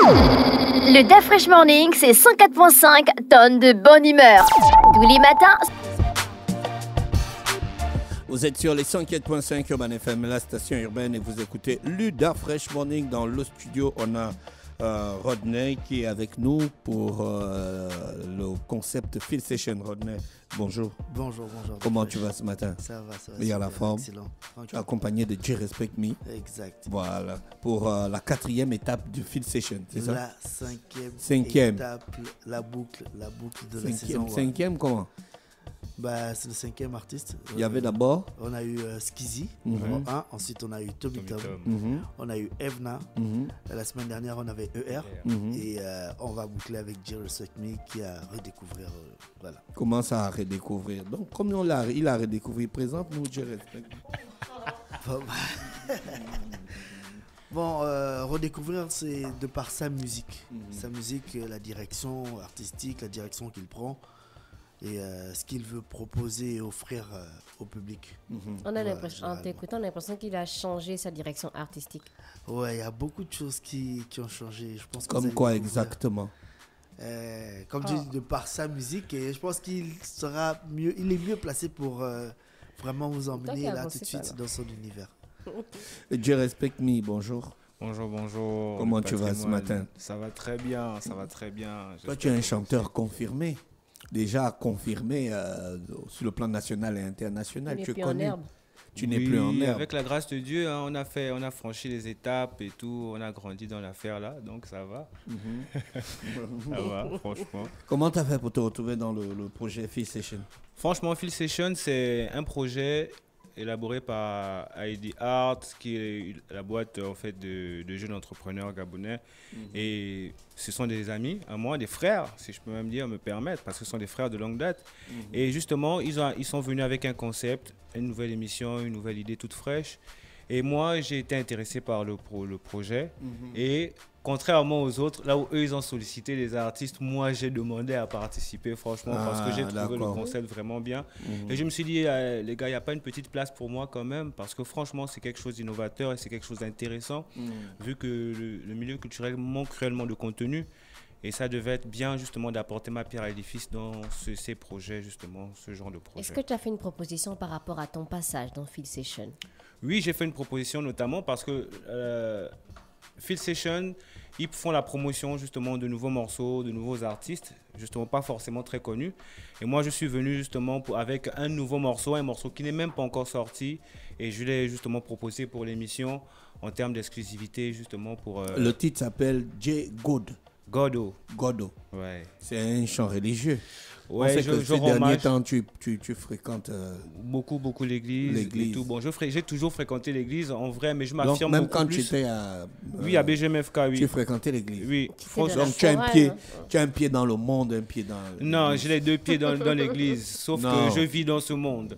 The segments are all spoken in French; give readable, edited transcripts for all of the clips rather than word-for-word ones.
Le Da Fresh Morning, c'est 104.5 tonnes de bonne humeur. Tous les matins. Vous êtes sur les 104.5 Urban FM, la station urbaine, et vous écoutez le Da Fresh Morning. Dans le studio, on a Rodney qui est avec nous pour le concept Feel Session. Rodney, bonjour. Bonjour. Comment tu vas ce matin? Ça va. Et à la forme. Excellent. Tu es accompagné de J Respect Me. Exact. Voilà, pour la 4e étape du Feel Session, c'est ça? La 5e étape, la boucle de la saison. 5e comment? C'est le 5e artiste. Il y avait d'abord? On a eu Skizzy, numéro 1. Ensuite, on a eu Tommy Tom. On a eu Evna. La semaine dernière, on avait ER. Et on va boucler avec J Respect Me qui a redécouvert. Voilà. Comment ça à redécouvrir? Donc, comme il a redécouvert, présente-nous J Respect Me. Redécouvrir, c'est de par sa musique. Sa musique, la direction artistique, la direction qu'il prend. Et ce qu'il veut proposer et offrir au public. On a l'impression, en t'écoutant, on a l'impression qu'il a changé sa direction artistique. Ouais, il y a beaucoup de choses qui ont changé. Je pense comme quoi exactement? Comme je dis, de par sa musique, et je pense qu'il sera mieux, il est mieux placé pour vraiment vous emmener là tout de suite dans son univers. J Respect Me, bonjour. Bonjour. Comment tu vas ce matin? Ça va très bien. Toi, tu es un chanteur confirmé. Déjà confirmé sur le plan national et international. Tu n'es plus en herbe. Tu n'es plus en herbe. Avec la grâce de Dieu, hein, on a franchi les étapes et tout. On a grandi dans l'affaire là, donc ça va. Ça va, franchement. Comment tu as fait pour te retrouver dans le projet Feel Session? Franchement, Feel Session, c'est un projet élaboré par ID Art, qui est la boîte en fait de jeunes entrepreneurs gabonais. Et ce sont des amis à moi, des frères, si je peux même dire, me permettre, parce que ce sont des frères de longue date. Et justement, ils sont venus avec un concept, une nouvelle émission, une nouvelle idée toute fraîche. Et moi, j'ai été intéressé par le projet. Et contrairement aux autres, là où eux, ils ont sollicité les artistes, moi, j'ai demandé à participer, franchement, parce que j'ai trouvé le concept vraiment bien. Et je me suis dit, les gars, il n'y a pas une petite place pour moi quand même, parce que franchement, c'est quelque chose d'innovateur et c'est quelque chose d'intéressant, vu que le milieu culturel manque cruellement de contenu. Et ça devait être bien, justement, d'apporter ma pierre à l'édifice dans ces projets, justement, ce genre de projet. Est-ce que tu as fait une proposition par rapport à ton passage dans Feel Session? Oui, j'ai fait une proposition, notamment parce que Feel Session, ils font la promotion justement de nouveaux morceaux, de nouveaux artistes, justement pas forcément très connus. Et moi, je suis venu justement avec un nouveau morceau, un morceau qui n'est même pas encore sorti. Et je l'ai justement proposé pour l'émission en termes d'exclusivité, justement pour... Le titre s'appelle J Godo. Ouais. C'est un chant religieux. Ouais, on sait que ces derniers temps, tu fréquentes beaucoup l'église et tout. Bon, j'ai toujours fréquenté l'église en vrai, mais je m'affirme beaucoup plus. Même quand tu étais à... oui, à BGMFK, oui. Tu fréquentais l'église. Oui. Donc tu as un pied dans le monde, un pied dans... Non, j'ai les deux pieds dans l'église, sauf que je vis dans ce monde.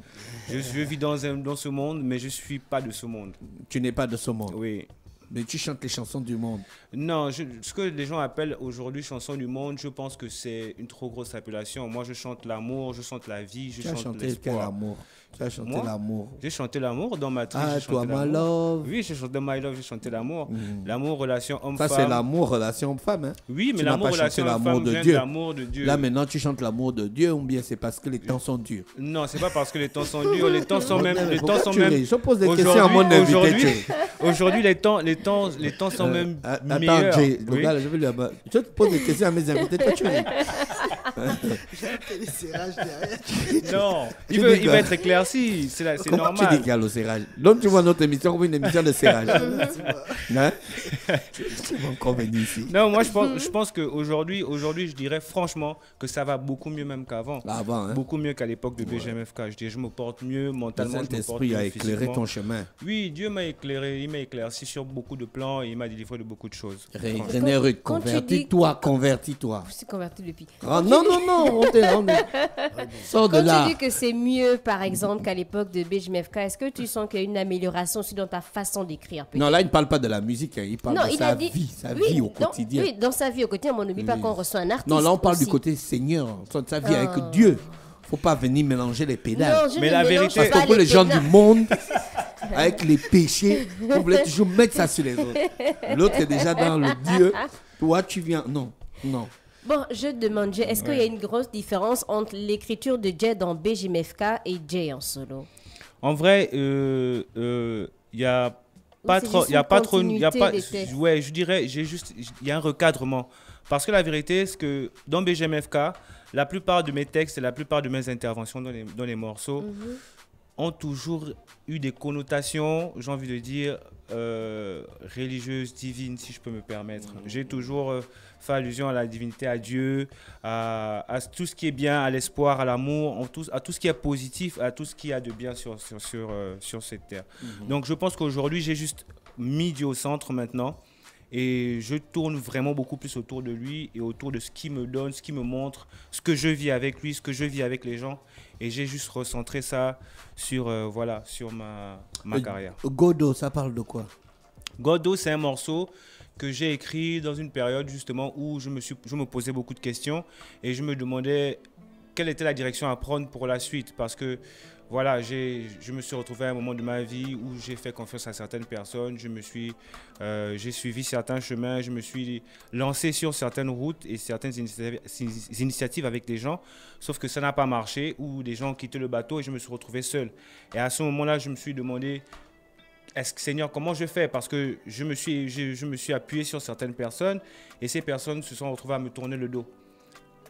Je vis dans ce monde, mais je ne suis pas de ce monde. Tu n'es pas de ce monde? Oui. Mais tu chantes les chansons du monde? Non, ce que les gens appellent aujourd'hui chansons du monde, je pense que c'est une trop grosse appellation. Moi, je chante l'amour, je chante la vie, je chante l'espoir. Quel amour? Tu as chanté l'amour? J'ai chanté l'amour dans ma triche. Ah, toi, my love. Oui, j'ai chanté my love, j'ai chanté l'amour. L'amour, relation homme-femme. Ça, c'est l'amour, relation homme-femme. Hein? Oui, mais l'amour, relation homme-femme vient de l'amour de Dieu. Là, maintenant, tu chantes l'amour de Dieu ou bien c'est parce que les temps sont durs? Non, c'est pas parce que les temps sont durs. Les temps sont même... Je pose des questions à mon invité. Aujourd'hui, les temps sont même meilleurs. Attends, Jay, regarde, je te pose des questions à mes invités. Toi, tu es... J'ai les serrages derrière. Non, il va être éclairci. C'est normal. Comment tu dis qu'il y a le serrage? Donc, tu vois notre émission comme une émission de serrage. Hein? Tu vas encore venir ici. Non, moi, je pense qu'aujourd'hui, je dirais franchement que ça va beaucoup mieux même qu'avant. Hein? Beaucoup mieux qu'à l'époque de BGMFK. Je dis, je me porte mieux mentalement. Le Saint-Esprit a éclairé ton chemin. Oui, Dieu m'a éclairé. Il m'a éclairci sur beaucoup de plans et il m'a délivré de beaucoup de choses. René Ruth, convertis-toi. Je suis converti depuis. Non, on sors de là. Quand tu dis que c'est mieux, par exemple, qu'à l'époque de BGMFK, est-ce que tu sens qu'il y a une amélioration aussi dans ta façon d'écrire? Non, là, il ne parle pas de la musique, il parle de sa vie au quotidien. Oui, dans sa vie au quotidien, on n'oublie pas qu'on reçoit un artiste. Non, là, on parle du côté Seigneur, de sa vie avec Dieu. Faut pas venir mélanger les pédales. Mais la vérité, parce qu'on peut les gens du monde avec les péchés, vous voulez toujours mettre ça sur les autres. L'autre est déjà dans le Dieu. Toi, tu viens... Non. Bon, je demande, Jay, est-ce qu'il y a une grosse différence entre l'écriture de Jay dans BJMFK et Jay en solo? En vrai, il y a pas trop, ouais, je dirais, il y a un recadrement. Parce que la vérité, c'est que dans BJMFK, la plupart de mes textes et la plupart de mes interventions dans les morceaux ont toujours eu des connotations, j'ai envie de dire, religieuses, divines, si je peux me permettre. J'ai toujours fait allusion à la divinité, à Dieu, à tout ce qui est bien, à l'espoir, à l'amour, à tout ce qui est positif, à tout ce qu'il y a de bien sur cette terre. Donc je pense qu'aujourd'hui, j'ai juste mis Dieu au centre maintenant. Et je tourne vraiment beaucoup plus autour de lui et autour de ce qu'il me donne, ce qu'il me montre, ce que je vis avec lui, ce que je vis avec les gens. Et j'ai juste recentré ça sur, sur ma carrière. Godo, ça parle de quoi? Godo, c'est un morceau que j'ai écrit dans une période justement où je me posais beaucoup de questions et je me demandais quelle était la direction à prendre pour la suite. Parce que voilà, je me suis retrouvé à un moment de ma vie où j'ai fait confiance à certaines personnes, j'ai suivi certains chemins, je me suis lancé sur certaines routes et certaines initiatives avec des gens, sauf que ça n'a pas marché, ou des gens ont quitté le bateau et je me suis retrouvé seul. Et à ce moment-là, je me suis demandé, Seigneur, comment je fais? Parce que je me suis appuyé sur certaines personnes et ces personnes se sont retrouvées à me tourner le dos.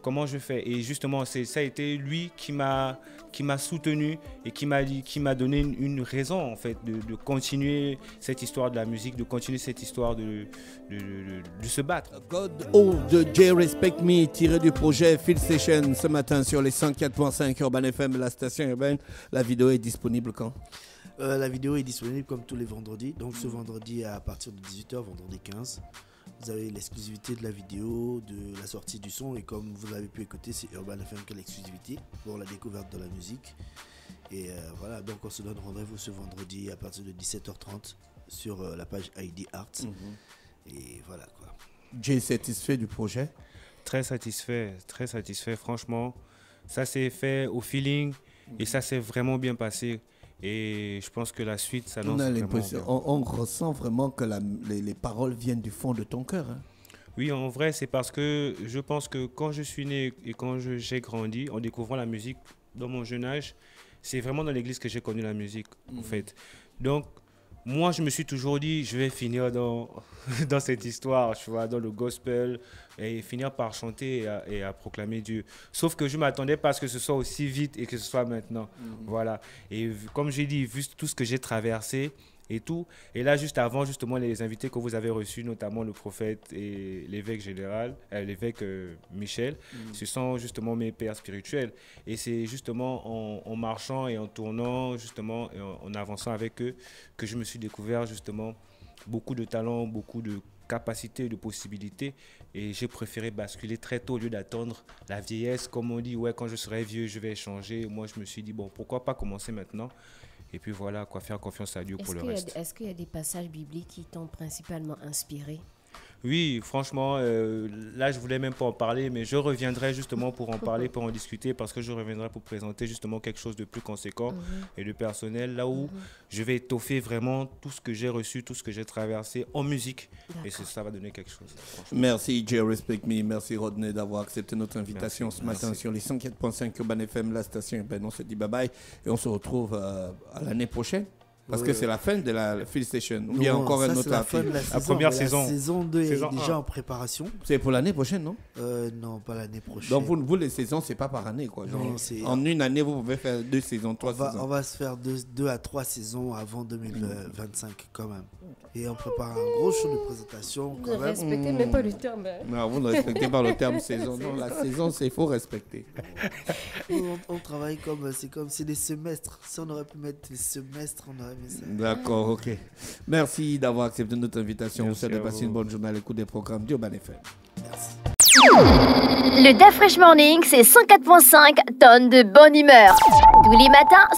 Comment je fais? Et justement, ça a été lui qui m'a soutenu et qui m'a donné une raison en fait de continuer cette histoire de la musique, de continuer cette histoire de se battre. God de Jay Respect Me, tiré du projet Field Station ce matin sur les 104.5 Urban FM, la station urbaine. La vidéo est disponible quand? La vidéo est disponible comme tous les vendredis. Donc ce vendredi à partir de 18h, vendredi 15. Vous avez l'exclusivité de la vidéo, de la sortie du son, et comme vous avez pu écouter, c'est Urban FM qui a l'exclusivité pour la découverte de la musique. Et voilà, donc on se donne rendez-vous ce vendredi à partir de 17h30 sur la page ID Arts. Et voilà quoi. Jay, satisfait du projet? Très satisfait, franchement. Ça s'est fait au feeling et ça s'est vraiment bien passé. Et je pense que la suite s'annonce vraiment bien. On ressent vraiment que les paroles viennent du fond de ton cœur. Hein? Oui, en vrai, c'est parce que je pense que quand je suis né et quand j'ai grandi, en découvrant la musique dans mon jeune âge, c'est vraiment dans l'église que j'ai connu la musique, en fait. Donc, moi, je me suis toujours dit, je vais finir dans cette histoire, tu vois, dans le gospel, et finir par chanter et à proclamer Dieu. Sauf que je ne m'attendais pas à ce que ce soit aussi vite et que ce soit maintenant. Voilà. Et comme j'ai dit, vu tout ce que j'ai traversé et tout, et là, juste avant, justement, les invités que vous avez reçus, notamment le prophète et l'évêque général, l'évêque Michel, ce sont justement mes pères spirituels. Et c'est justement en marchant et en tournant, justement, et en avançant avec eux, que je me suis découvert justement beaucoup de talents, beaucoup de capacités, de possibilités. Et j'ai préféré basculer très tôt au lieu d'attendre la vieillesse. Comme on dit, ouais, quand je serai vieux, je vais changer. Moi, je me suis dit, bon, pourquoi pas commencer maintenant? Et puis voilà, quoi, faire confiance à Dieu pour le reste. Est-ce qu'il y a des passages bibliques qui t'ont principalement inspiré? Oui, franchement, là, je ne voulais même pas en parler, mais je reviendrai justement pour en parler, pour en discuter, parce que je reviendrai pour présenter justement quelque chose de plus conséquent et de personnel, là où je vais étoffer vraiment tout ce que j'ai reçu, tout ce que j'ai traversé en musique. Et ça va donner quelque chose. Merci, Jay Respect Me. Merci, Rodney, d'avoir accepté notre invitation ce matin sur les 104.5 Urban FM, la station urbaine. On se dit bye-bye et on se retrouve à l'année prochaine. Parce que c'est la fin de la Field Station. Ou bien encore un autre la première saison. La saison 2 est déjà en préparation. C'est pour l'année prochaine, non? Non, pas l'année prochaine. Donc vous les saisons, c'est pas par année, quoi. Genre, non, en une année, vous pouvez faire 2 saisons, 3 saisons. On va se faire 2 à 3 saisons avant 2025 quand même. Et on prépare un gros show de présentation. Vous ne respectez même pas le terme. Hein. Non, vous ne respectez pas le terme saison. Non, la saison, c'est faut respecter. On travaille c'est des semestres. Si on aurait pu mettre des semestres, on aurait mis ça. D'accord, ok. Merci d'avoir accepté notre invitation. Vous souhaitez passer une bonne journée à l'écoute des programmes d'Urban FM. Merci. Le DAF Fresh Morning, c'est 104.5 tonnes de bonne humeur. Tous les matins,